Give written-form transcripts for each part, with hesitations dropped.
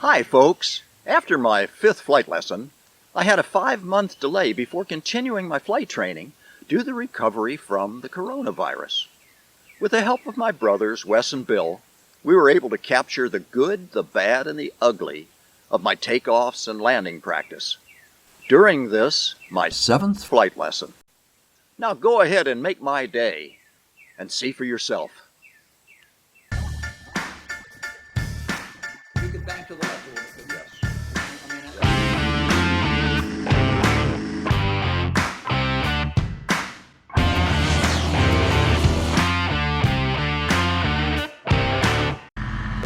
Hi folks! After my 5th flight lesson, I had a 5-month delay before continuing my flight training due to the recovery from the coronavirus. With the help of my brothers, Wes and Bill, we were able to capture the good, the bad, and the ugly of my takeoffs and landing practice during this, my 7th flight lesson. Now go ahead and make my day and see for yourself. You can bank to the left a little bit, yes.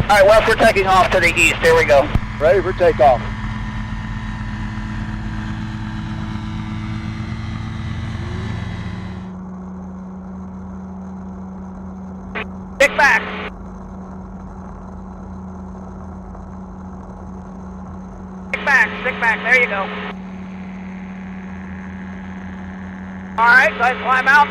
All right, Wes, we're taking off to the east. Here we go. Ready for takeoff. Stick back. Stick back. There you go. All right, guys, climb out.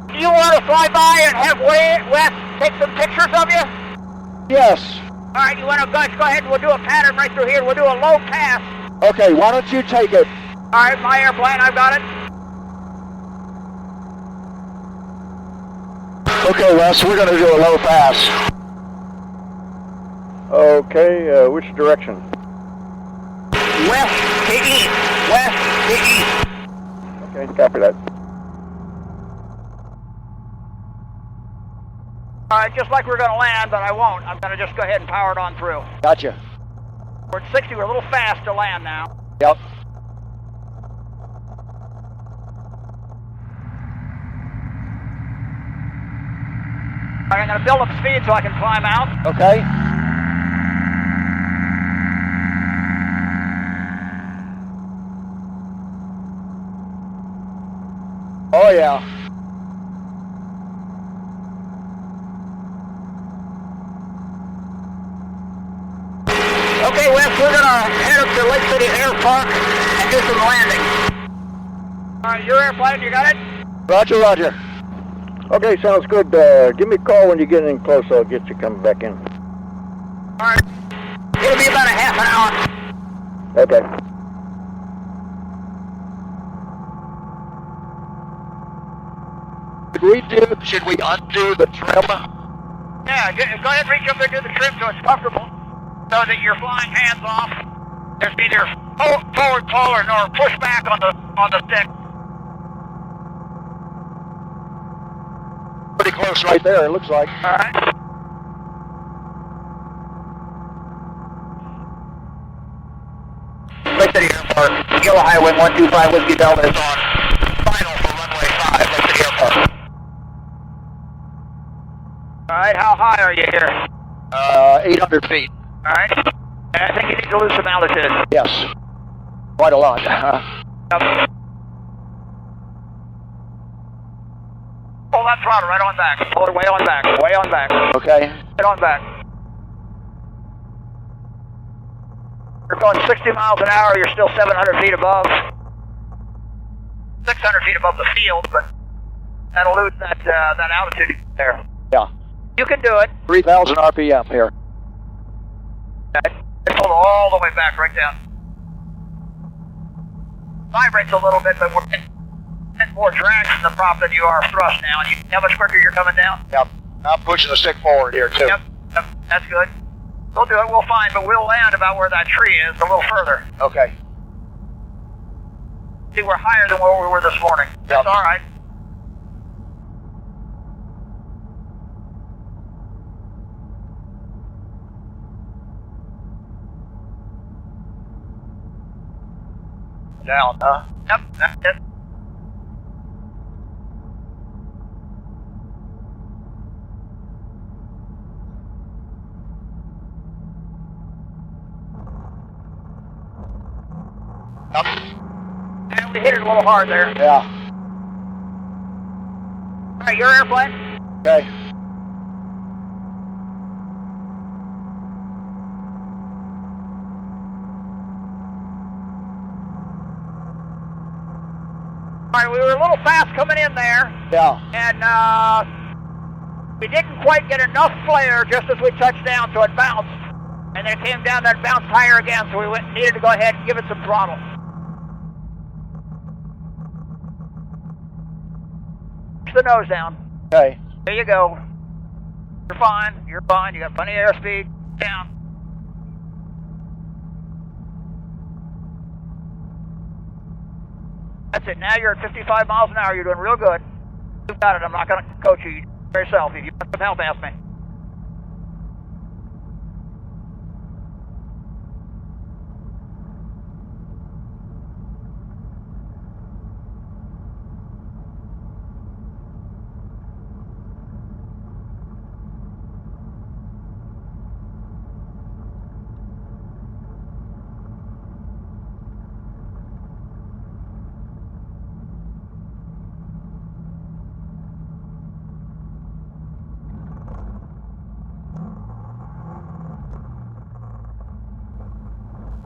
Do you want to fly by and have Wes take some pictures of you? Yes. All right, you want to guys go ahead and we'll do a pattern right through here. We'll do a low pass. Okay, why don't you take it? All right, my airplane, I've got it. Okay, Wes, we're going to do a low pass. Okay, which direction? West to east. West to east. Okay, copy that. All right, just like we're going to land, but I won't. I'm going to just go ahead and power it on through. Gotcha. We're at 60. We're a little fast to land now. Yep. All right, I'm going to build up speed so I can climb out. Okay. Oh, yeah. Okay, Wes, we're going to head up to Lake City Air Park and do some landing. All right, your airplane, you got it? Roger, roger. Okay, sounds good. Give me a call when you get in close. I'll get you coming back in. All right. It'll be about a half an hour. Okay. Should we undo the trim? Yeah, go ahead and reach up there and do the trim so it's comfortable, so that you're flying hands off. There's neither forward pull nor push back on the stick. Pretty close right there, it looks like. All right. Lake City Airport, Yellow Highway 125 Whiskey Delta is on. Final for runway 5, Lake City Airport. All right, how high are you here? 800 feet. All right. I think you need to lose some altitude. Yes. Quite a lot. Yep. Pull that throttle right on back. Pull it way on back. Way on back. Okay. Get on back. You're going 60 miles an hour. You're still 700 feet above. 600 feet above the field, but that'll lose that altitude there. Yeah. You can do it. 3,000 RPM here. Okay. Pull all the way back, right down. Vibrates a little bit, but we're getting more drag from the prop than you are thrust now. And you see how much quicker you're coming down? Yep. I'm pushing the stick forward here, too. Yep. That's good. We'll do it. We'll find, but we'll land about where that tree is, a little further. Okay. See, we're higher than where we were this morning. That's all right. Down, huh? Yep, that's it. Yep. And we hit it a little hard there. Yeah. All right, your airplane. Okay. All right, we were a little fast coming in there. Yeah. And we didn't quite get enough flare just as we touched down, so it bounced. And then it came down, that bounced higher again, so we needed to go ahead and give it some throttle. Push the nose down. Okay. There you go. You're fine. You're fine. You got plenty of airspeed. Down. That's it. Now you're at 55 miles an hour. You're doing real good. You got it. I'm not going to coach you. You do it yourself. If you want some help, ask me.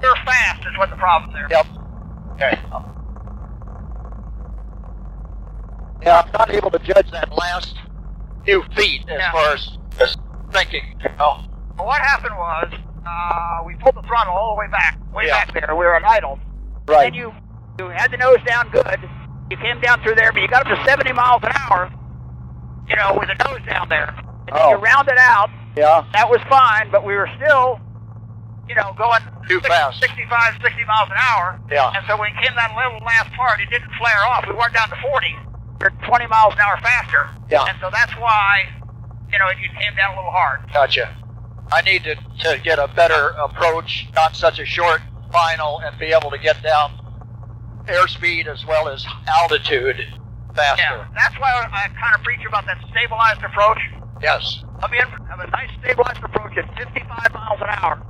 You're fast is what the problem there. Yep. Okay. Yeah, I'm not able to judge that last few feet as Yeah. far as thinking. Well, what happened was, we pulled the throttle all the way back, Yeah. back there. We were at idle. Right. And you had the nose down good. You came down through there, but you got up to 70 miles an hour, you know, with the nose down there. And then Oh. you rounded out. Yeah. That was fine, but we were still, you know, going Too fast. 65, 60 miles an hour. Yeah. And so when we came that little last part, it didn't flare off. We weren't down to 40. We were 20 miles an hour faster. Yeah. And so that's why, you know, it came down a little hard. Gotcha. I need to get a better approach, not such a short final, and be able to get down airspeed as well as altitude faster. Yeah, that's why I kind of preach about that stabilized approach. Yes. Have a nice stabilized approach at 55 miles an hour.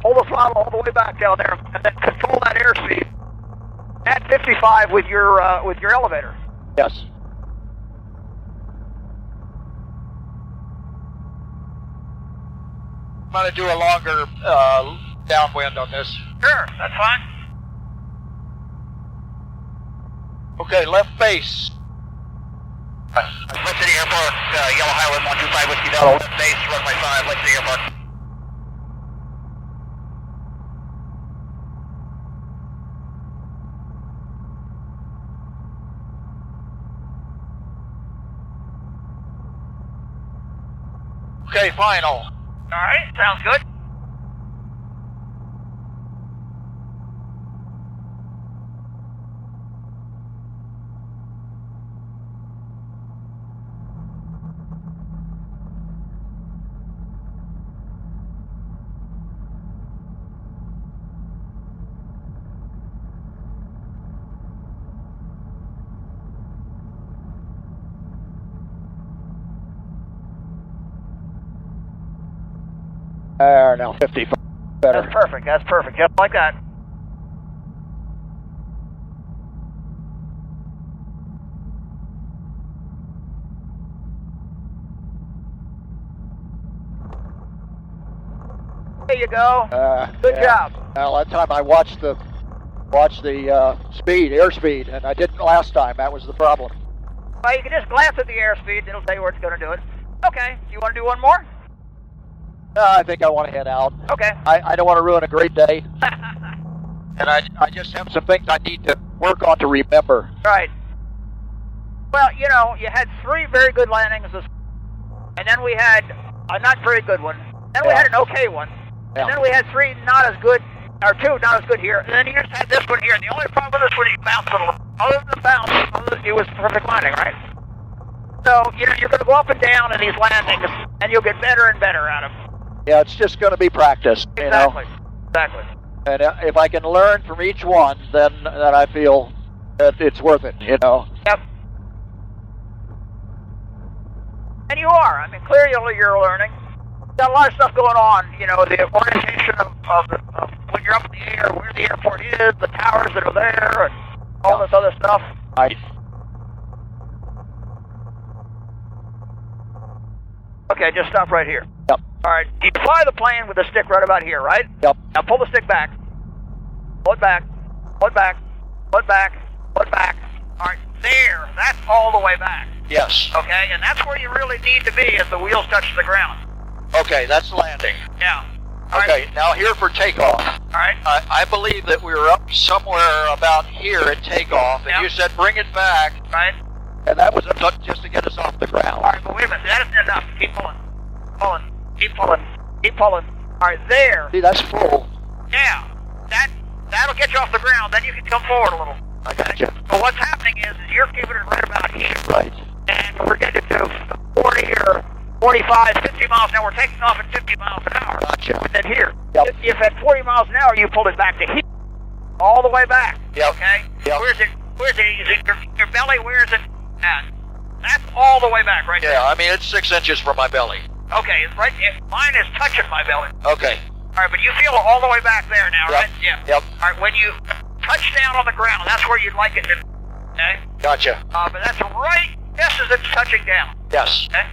Hold the throttle all the way back down there, and then control that airspeed at 55 with your elevator. Yes. I'm going to do a longer downwind on this. Sure, that's fine. Okay, left base. Left City Airport, Yellow Highway 125 Whiskey Delta, left base, runway 5, left City Airport. Okay, final. All right, sounds good. There, now 55. Better. That's perfect, just like that. There you go. Good job. Well, that time I watched the speed, airspeed, and I didn't last time. That was the problem. Well, you can just glance at the airspeed, it'll tell you where it's going to do it. Okay, you want to do one more? I think I want to head out. Okay. I don't want to ruin a great day, and I just have some things I need to work on to remember. Right. Well, you know, you had 3 very good landings, and then we had a not very good one. Then we Yeah. had an okay one. Yeah. And then we had 3 not as good, or 2 not as good here. And then you just had this one here. And the only problem with this one, he bounced a little. Other than the bounce, it was a perfect landing, right? So, you know, you're going to go up and down in these landings, and you'll get better and better at them. Yeah, it's just going to be practice, Exactly. you know. Exactly. And if I can learn from each one, then I feel that it's worth it, you know. Yep. And you are. I mean, clearly you're learning. Got a lot of stuff going on. You know, the orientation of when you're up in the air, where the airport is, the towers that are there, and all this other stuff. Right. Okay, just stop right here. Yep. All right. You fly the plane with the stick right about here, right? Yep. Now pull the stick back. Pull it back. Pull it back. Pull it back. Pull it back. All right. there, that's all the way back. Yes. Okay, and that's where you really need to be as the wheels touch the ground. Okay, that's landing. Yeah. Okay, now here for takeoff. All right. I believe that we were up somewhere about here at takeoff, and Yeah. you said bring it back, Right. and that was just to get us off the ground. All right, but wait a minute. That isn't enough. Keep pulling. Pulling. Keep pulling. Keep pulling. All right, there. See, that's full. Yeah. That'll get you off the ground. Then you can come forward a little. I got you. But what's happening is you're keeping it right about here. Right. And we're getting to 40 or 45, 50 miles an hour. We're taking off at 50 miles an hour. Gotcha. And then here. Yep. If at 40 miles an hour you pull it back to here, all the way back. Yep. Okay? Yep. Where's it? Is it your belly? Where's it at? That's all the way back right there. Yeah, I mean, it's 6 inches from my belly. Okay, it's right. Mine is touching my belly. Okay. All right, but you feel it all the way back there now, Yep. right? Yeah. Yep. All right, when you touch down on the ground, that's where you'd like it to. Okay. Gotcha. But that's right just as it's touching down. Yes. Okay.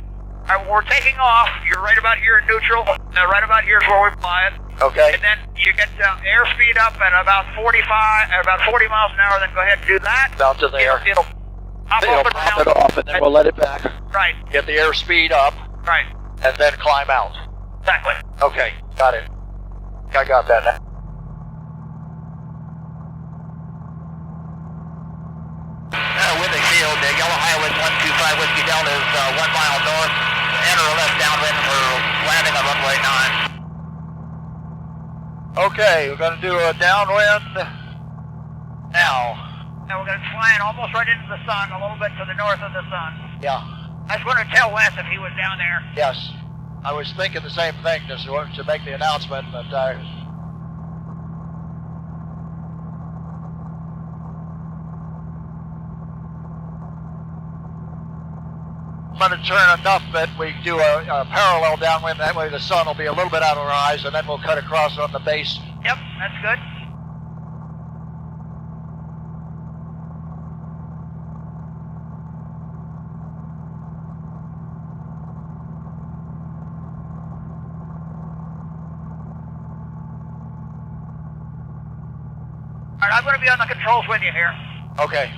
All right, we're taking off. You're right about here in neutral. Right about here is where we fly it. Okay. And then you get airspeed up at about 40 miles an hour. Then go ahead and do that. About to there. It'll pop It'll off and pop down. it off, and then we'll let it back. Right. Get the airspeed up, Right. and then climb out. Exactly. Okay, got it. I got that now. Whipping Field, Yellow Highway 125 Whiskey Delta is 1 mile north. Enter a left downwind for landing on runway 9. Okay, we're going to do a downwind now. Now we're going to fly in almost right into the sun, a little bit to the north of the sun. Yeah, I was going to tell Wes if he was down there. yes. I was thinking the same thing to make the announcement, but I'm going to turn enough that we do a parallel downwind. That way the sun will be a little bit out of our eyes, and then we'll cut across on the base. Yep, that's good. All right, I'm going to be on the controls with you here. Okay.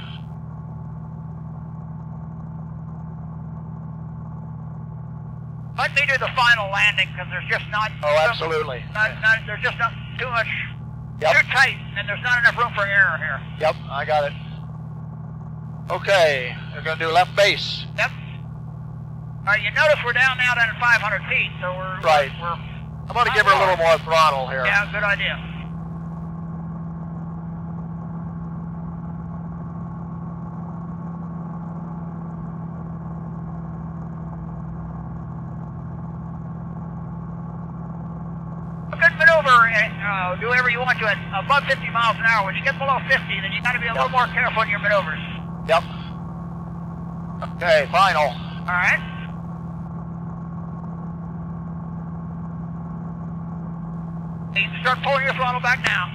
Let me do the final landing because there's just not. Oh, absolutely. There's just not too much. Yep. Too tight, and there's not enough room for error here. Yep, I got it. Okay, we're going to do left base. Yep. All right, you notice we're down now at 500 feet, so we're Right. We're I'm going to give her a little more throttle here. yeah, good idea. Good maneuver, do whatever you want to it above 50 miles an hour. When you get below 50, then you got to be a little more careful in your maneuvers. Yep. Okay, final. All right. You can start pulling your throttle back now.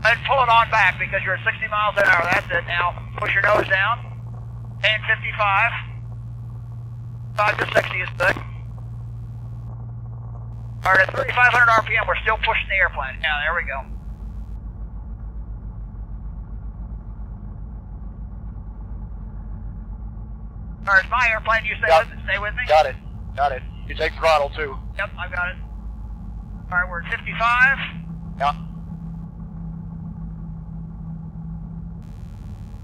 And pull it on back because you're at 60 miles an hour. That's it. Now push your nose down. 1055. 5 to 60 is good. All right, at 3,500 RPM, we're still pushing the airplane. Yeah, there we go. All right, it's my airplane. You stay with me? Got it. Got it. You take throttle too. Yep, I got it. All right, we're at 55. Yeah.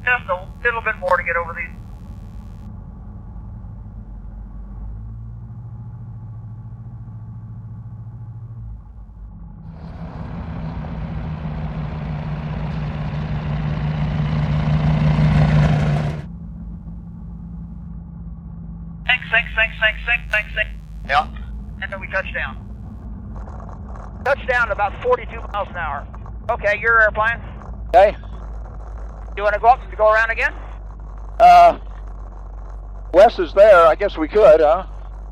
Just a little bit more to get over these. Sink. Yeah. And then we touch down. Touchdown at about 42 miles an hour. Okay, your airplane. Okay. You want to go up and go around again? Wes is there. I guess we could, huh?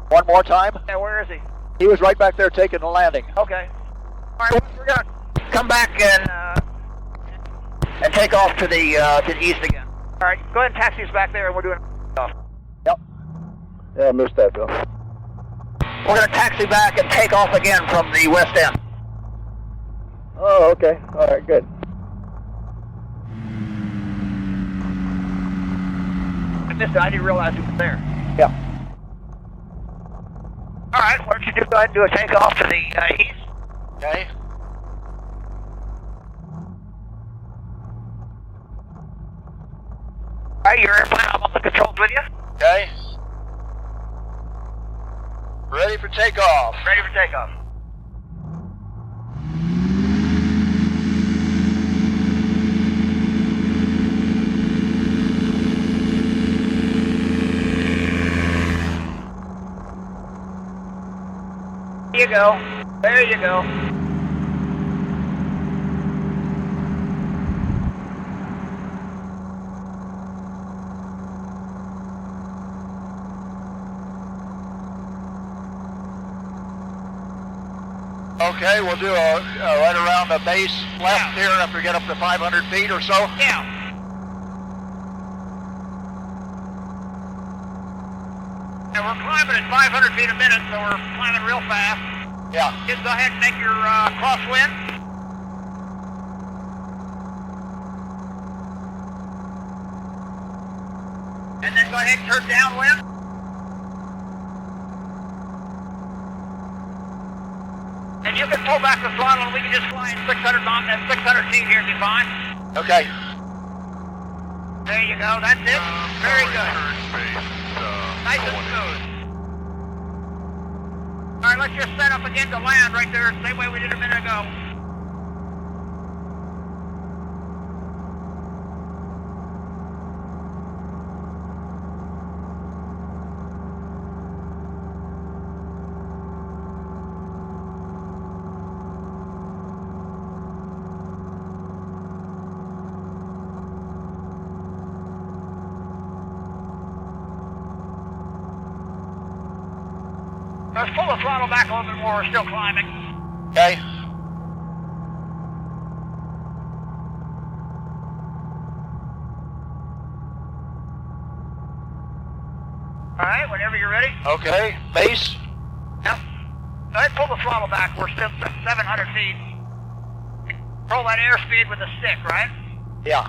One more time? Yeah, where is he? He was right back there taking the landing. Okay. All right, we're going to come back and take off to the east again. All right, go ahead and taxi us back there, and we're doing off. Yep. Yeah, I missed that, Bill. We're going to taxi back and take off again from the west end. Oh, okay. All right, good. I missed it. I didn't realize it was there. Yeah. All right, why don't you go ahead and do a takeoff to the east? Okay. All right, your airplane, I'm on the controls with you. Okay. Ready for takeoff. Ready for takeoff. There you go. There you go. Okay, we'll do a right around the base left here after we get up to 500 feet or so. Yeah. And we're climbing at 500 feet a minute, so we're climbing real fast. Yeah. Just go ahead and make your crosswind. And then go ahead and turn downwind. And you can pull back the throttle and we can just fly in 600 feet here and be fine. Okay. There you go, that's it. Very good. Nice and smooth. All right, let's just set up again to land right there, same way we did a minute ago. Let's pull the throttle back a little bit more, we're still climbing. Okay. All right, whenever you're ready. Okay. Base. Yep. Go ahead, pull the throttle back, we're still 700 feet. Control that airspeed with the stick, right? Yeah.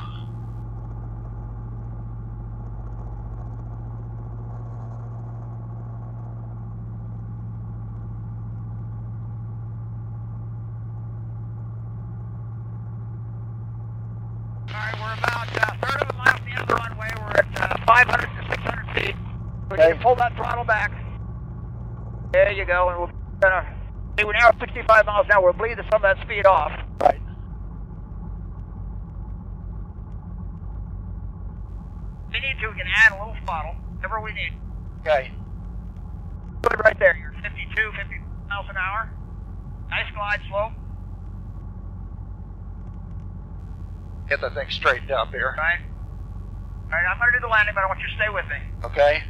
All right, we're about a third of a mile from the end of the runway. We're at 500 to 600 feet. We Okay. need to pull that throttle back. There you go, and we're gonna see we're now at 65 miles an hour. We'll bleed some of that speed off. Right. If we need to, we can add a little throttle, whatever we need. Okay. Good right there. You're 50 miles an hour. Nice glide slope. Get the thing straightened up here. Right. All right, I'm going to do the landing, but I want you to stay with me. Okay.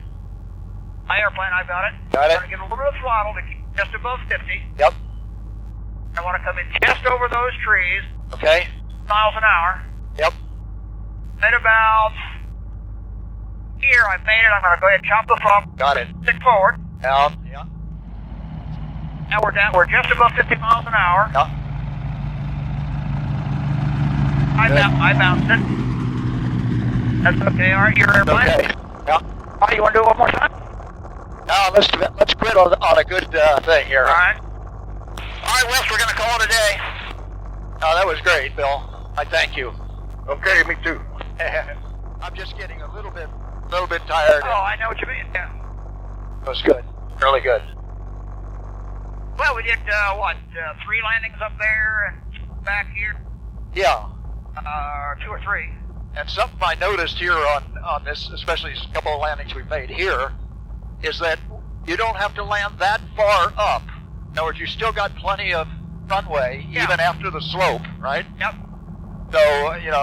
My airplane, I've got it. Got it. I'm going to give a little bit of throttle to keep just above 50. Yep. I want to come in just over those trees, Okay. miles an hour. Yep. At about here, I've made it. I'm going to go ahead and chop the throttle, Got it. stick forward. Down. Yeah. Now we're down. We're just above 50 miles an hour. Yeah. I bounced it. That's okay. All right, your airplane. Okay. Yeah. All right, you want to do it one more time? Now let's quit on a good thing here. All right. All right, Wes, we're going to call it a day. Oh, that was great, Bill. I thank you. Okay, me too. I'm just getting a little bit tired. Oh, I know what you mean. Yeah. It was good. Really good. Well, we did, 3 landings up there and back here? Yeah. 2 or 3. And something I noticed here on this, especially a couple of landings we've made here, is that you don't have to land that far up. In other words, you still got plenty of runway, Yeah. even after the slope, right? Yep. So,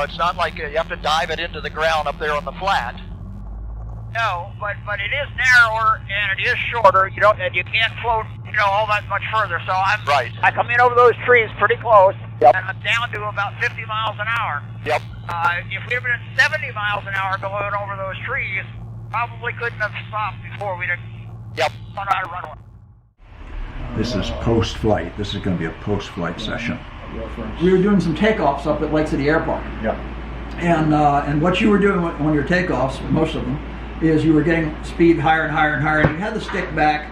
it's not like you have to dive it into the ground up there on the flat. No, but it is narrower and it is shorter. You can't float, all that much further. So Right. I come in over those trees pretty close, Yep. and I'm down to about 50 miles an hour. Yep. If we had been at 70 miles an hour going over those trees, probably couldn't have stopped before we'd have Yep. run out of runway. This is post-flight. This is going to be a post-flight session. reference? We were doing some takeoffs up at Lake City Airport. Yeah. And what you were doing on your takeoffs, most of them, is you were getting speed higher and higher and higher, and you had the stick back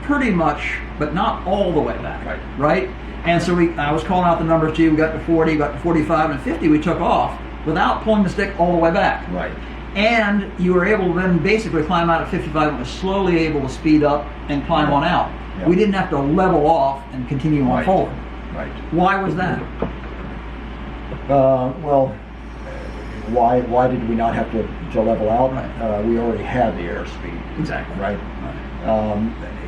pretty much, but not all the way back. Right? And so I was calling out the numbers to you. We got to 40, got to 45, and 50. We took off without pulling the stick all the way back. Right. And you were able to then basically climb out at 55 and was slowly able to speed up and climb on out. Yeah. We didn't have to level off and continue on forward. Right. Why was that? Well, why did we not have to level out? Right. We already had the airspeed. Exactly. Right.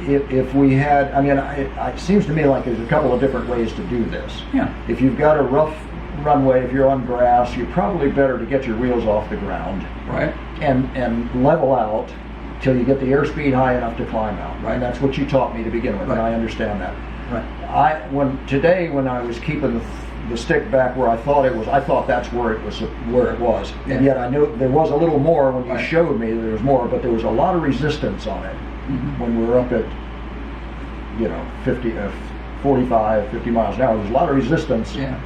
If we had, I mean, it seems to me like there's a couple of different ways to do this. Yeah. If you've got a rough runway, if you're on grass, you're probably better to get your wheels off the ground. Right. And level out till you get the airspeed high enough to climb out. Right. And that's what you taught me to begin with, and I understand that. Right. When I was keeping the stick back where I thought it was, I thought that's where it was, and yet I knew there was a little more when you showed me there was more, but there was a lot of resistance on it when we were up at 45, 50 miles an hour. There's a lot of resistance. Yeah.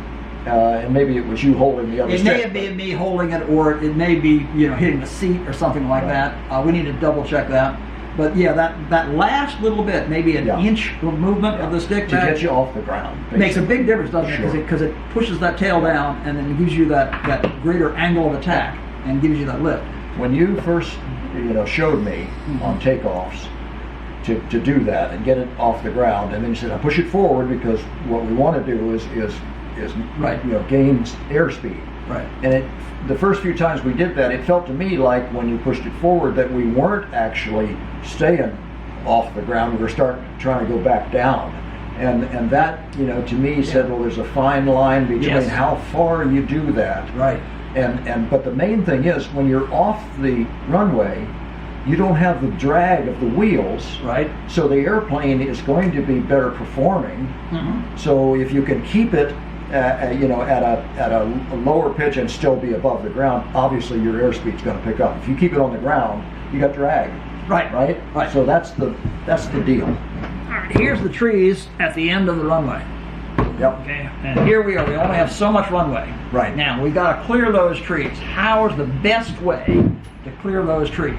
And maybe it was you holding the other stick. It may have been me holding it, or it may be hitting the seat or something like that. We need to double check that. But yeah, that last little bit, maybe an inch of movement of the stick to back, get you off the ground, basically. Makes a big difference, doesn't it? Because it pushes that tail down, and then it gives you that greater angle of attack and gives you that lift. When you first showed me on takeoffs to do that and get it off the ground, and then you said, "I push it forward because what we want to do is gain airspeed." Right. And the first few times we did that, it felt to me like when you pushed it forward that we weren't actually staying off the ground. We were trying to go back down. And that, to me said, well, there's a fine line between how far you do that. Right. But the main thing is when you're off the runway, you don't have the drag of the wheels. Right. So the airplane is going to be better performing. So if you can keep it at a lower pitch and still be above the ground, obviously your airspeed's going to pick up. If you keep it on the ground, you got drag. Right. So that's the deal. Here's the trees at the end of the runway. Yep. Okay. And here we are. We only have so much runway. Right. Now we've got to clear those trees. How is the best way to clear those trees?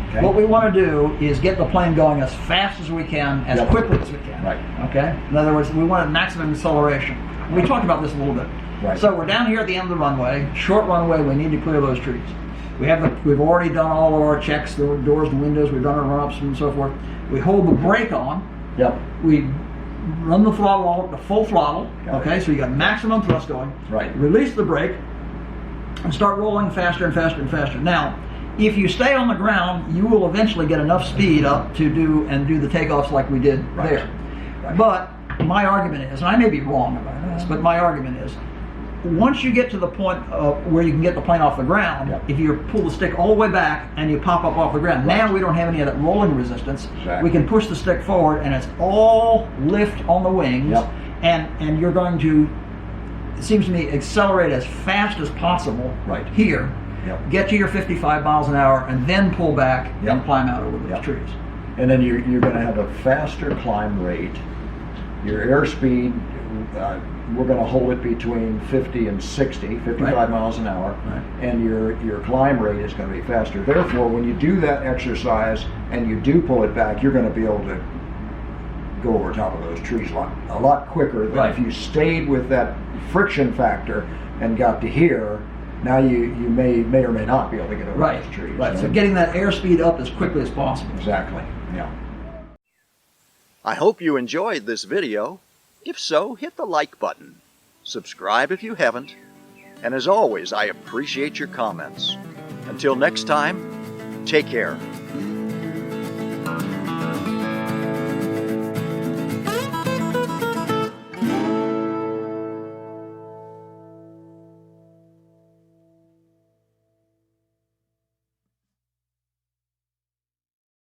Okay. What we want to do is get the plane going as fast as we can, as quickly as we can. Right. Okay. In other words, we want maximum acceleration. We talked about this a little bit. Right. So we're down here at the end of the runway, short runway. We need to clear those trees. We've already done all of our checks, the doors, the windows. We've done our run-ups and so forth. We hold the brake on. Yep. We run the throttle all up to full throttle. Okay. So you got maximum thrust going. Right. Release the brake and start rolling faster and faster and faster. Now, if you stay on the ground, you will eventually get enough speed up to do the takeoffs like we did there. Right. But my argument is, and I may be wrong about this, but my argument is, once you get to the point where you can get the plane off the ground, if you pull the stick all the way back and you pop up off the ground, now we don't have any of that rolling resistance. We can push the stick forward, and it's all lift on the wings, and you're going to, it seems to me, accelerate as fast as possible here. Get to your 55 miles an hour, and then pull back and climb out over those trees. And then you're going to have a faster climb rate. Your airspeed, we're going to hold it between 50 and 60, 55 miles an hour, and your climb rate is going to be faster. Therefore, when you do that exercise and you do pull it back, you're going to be able to go over top of those trees a lot quicker than if you stayed with that friction factor and got to here. Now you may or may not be able to get over those trees. Right. So getting that airspeed up as quickly as possible. Exactly. Yeah. I hope you enjoyed this video. If so, hit the like button. Subscribe if you haven't. And as always, I appreciate your comments. Until next time, take care.